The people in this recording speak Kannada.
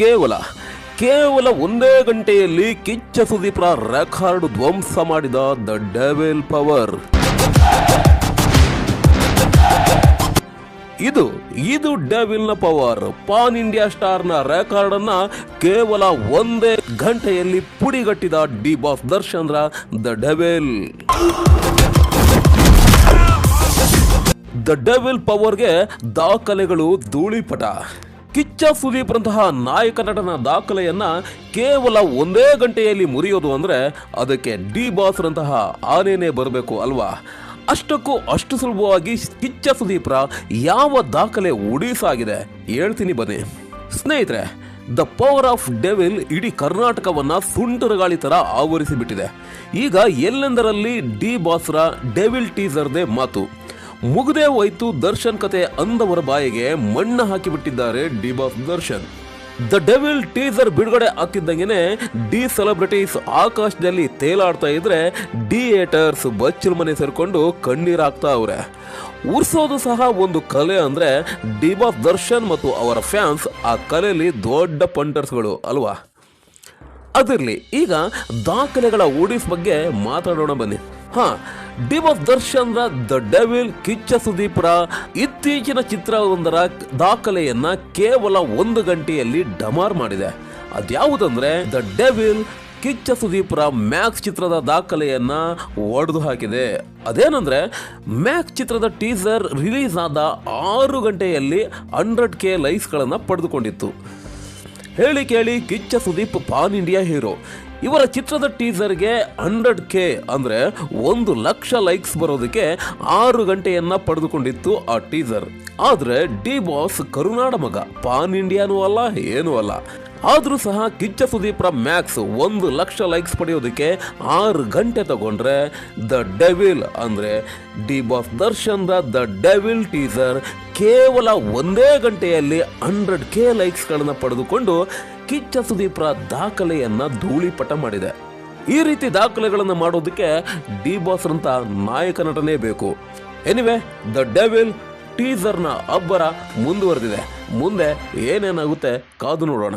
ಕೇವಲ ಕೇವಲ ಒಂದೇ ಗಂಟೆಯಲ್ಲಿ ಕಿಚ್ಚ ಸುದೀಪ್ರ ರೆಕಾರ್ಡ್ ಧ್ವಂಸ ಮಾಡಿದ ದ ಡೆವಿಲ್ ಪವರ್. ಇದು ಡೆವಿಲ್ನ ಪವರ್. ಪಾನ್ ಇಂಡಿಯಾ ಸ್ಟಾರ್ನ ರೆಕಾರ್ಡ್ ಅನ್ನ ಕೇವಲ ಒಂದೇ ಗಂಟೆಯಲ್ಲಿ ಪುಡಿಗಟ್ಟಿದ D boss Darshan the devil. The devil ಪವರ್ಗೆ ದಾಖಲೆಗಳು ಧೂಳಿಪಟ. ಕಿಚ್ಚ ಸುದೀಪ್ ರಂತಹ ನಾಯಕ ನಟನ ದಾಖಲೆಯನ್ನ ಕೇವಲ ಒಂದೇ ಗಂಟೆಯಲ್ಲಿ ಮುರಿಯೋದು ಅಂದ್ರೆ ಅದಕ್ಕೆ ಡಿ ಬಾಸ್ ರಂತಹ ಆನೆನೇ ಬರಬೇಕು ಅಲ್ವಾ? ಅಷ್ಟಕ್ಕೂ ಅಷ್ಟು ಸುಲಭವಾಗಿ ಕಿಚ್ಚ ಸುದೀಪ್ರ ಯಾವ ದಾಖಲೆ ಉಡಿಸಾಗಿದೆ ಹೇಳ್ತೀನಿ ಬನ್ನಿ ಸ್ನೇಹಿತರೆ. ದ ಪವರ್ ಆಫ್ ಡೆವಿಲ್ ಇಡೀ ಕರ್ನಾಟಕವನ್ನ ಸುಂಟರ ಗಾಳಿ ತರ ಆವರಿಸಿಬಿಟ್ಟಿದೆ. ಈಗ ಎಲ್ಲೆಂದರಲ್ಲಿ ಡಿ ಬಾಸ್ರ ಡೆವಿಲ್ ಟೀಸರ್ದೇ ಮಾತು. ಮುಗದೇ ಹೋಯ್ತು ದರ್ಶನ್ ಕತೆ ಅಂದವರ ಬಾಯಿಗೆ ಮಣ್ಣು ಹಾಕಿಬಿಟ್ಟಿದ್ದಾರೆ D boss Darshan. The devil teaser ಬಿಡುಗಡೆ ಆಗ್ತಿದ್ದಂಗೆನೆ ಡಿ ಸೆಲೆಬ್ರಿಟೀಸ್ ಆಕಾಶದಲ್ಲಿ ತೇಲಾಡ್ತಾ ಇದ್ರೆ ಡಿ ಏಟರ್ಸ್ ಬಚ್ಚಲ ಮನೆ ಸೇರ್ಕೊಂಡು ಕಣ್ಣೀರಾಗ್ತಾ ಅವ್ರೆ. ಉರ್ಸೋದು ಸಹ ಒಂದು ಕಲೆ ಅಂದ್ರೆ ಡಿ ಬಾಸ್ ದರ್ಶನ್ ಮತ್ತು ಅವರ ಫ್ಯಾನ್ಸ್ ಆ ಕಲೆಯಲ್ಲಿ ದೊಡ್ಡ ಪಂಟರ್ಸ್ಗಳು ಅಲ್ವಾ? ಅದಿರ್ಲಿ, ಈಗ ದಾಖಲೆಗಳ ಓಡಿಸ್ ಬಗ್ಗೆ ಮಾತಾಡೋಣ ಬನ್ನಿ. D boss Darshan the devil Kichcha ಸುದೀಪ್ರ ಇತ್ತೀಚಿನ ಚಿತ್ರವೊಂದರ ದಾಖಲೆಯನ್ನ ಕೇವಲ ಒಂದು ಗಂಟೆಯಲ್ಲಿ ಡಮಾರ್ ಮಾಡಿದೆ. ಅದ್ಯಾವುದಂದ್ರೆ ದ ಡೆವಿಲ್ ಕಿಚ್ಚ ಸುದೀಪ್ರ ಮ್ಯಾಕ್ಸ್ ಚಿತ್ರದ ದಾಖಲೆಯನ್ನ ಒಡೆದು ಹಾಕಿದೆ. ಅದೇನಂದ್ರೆ ಮ್ಯಾಕ್ಸ್ ಚಿತ್ರದ ಟೀಸರ್ ರಿಲೀಸ್ ಆದ 6 ಗಂಟೆಯಲ್ಲಿ 100K ಲೈಕ್ಸ್ಗಳನ್ನ ಪಡೆದುಕೊಂಡಿತ್ತು. ಹೇಳಿ ಕೇಳಿ Kichcha Sudeep pan India hero. ಇವರ ಚಿತ್ರದ ಟೀಸರ್ಗೆ 100K ಅಂದ್ರೆ 1,00,000 ಲೈಕ್ಸ್ ಬರೋದಕ್ಕೆ 6 ಗಂಟೆಯನ್ನ ಪಡೆದುಕೊಂಡಿತ್ತು ಆ ಟೀಸರ್. ಆದ್ರೆ ಡಿ ಬಾಸ್ ಕರುನಾಡ ಮಗ, ಪಾನ್ ಇಂಡಿಯಾನೂ ಅಲ್ಲ ಏನೂ ಅಲ್ಲ. ಆದ್ರೂ ಸಹ ಕಿಚ್ಚ ಸುದೀಪ್ರ ಮ್ಯಾಕ್ಸ್ 1,00,000 ಲೈಕ್ಸ್ ಪಡೆಯೋದಕ್ಕೆ 6 ಗಂಟೆ ತಗೊಂಡ್ರೆ ದ ಡೆವಿಲ್ ಅಂದ್ರೆ D boss Darshan the devil teaser ಕೇವಲ ಒಂದೇ ಗಂಟೆಯಲ್ಲಿ 100K ಲೈಕ್ಸ್ಗಳನ್ನ ಪಡೆದುಕೊಂಡು ಕಿಚ್ಚ ಸುದೀಪ್ರ ದಾಖಲೆಯನ್ನ ಧೂಳಿಪಟ ಮಾಡಿದೆ. ಈ ರೀತಿ ದಾಖಲೆಗಳನ್ನು ಮಾಡೋದಕ್ಕೆ ಡಿ ಬಾಸ್ ರಂತ ನಾಯಕ ನಟನೆ ಬೇಕು. ಎನಿವೆ, ದ ಡೆವಿಲ್ ಟೀಸರ್ನ ಅಬ್ಬರ ಮುಂದುವರೆದಿದೆ. ಮುಂದೆ ಏನೇನಾಗುತ್ತೆ ಕಾದು ನೋಡೋಣ.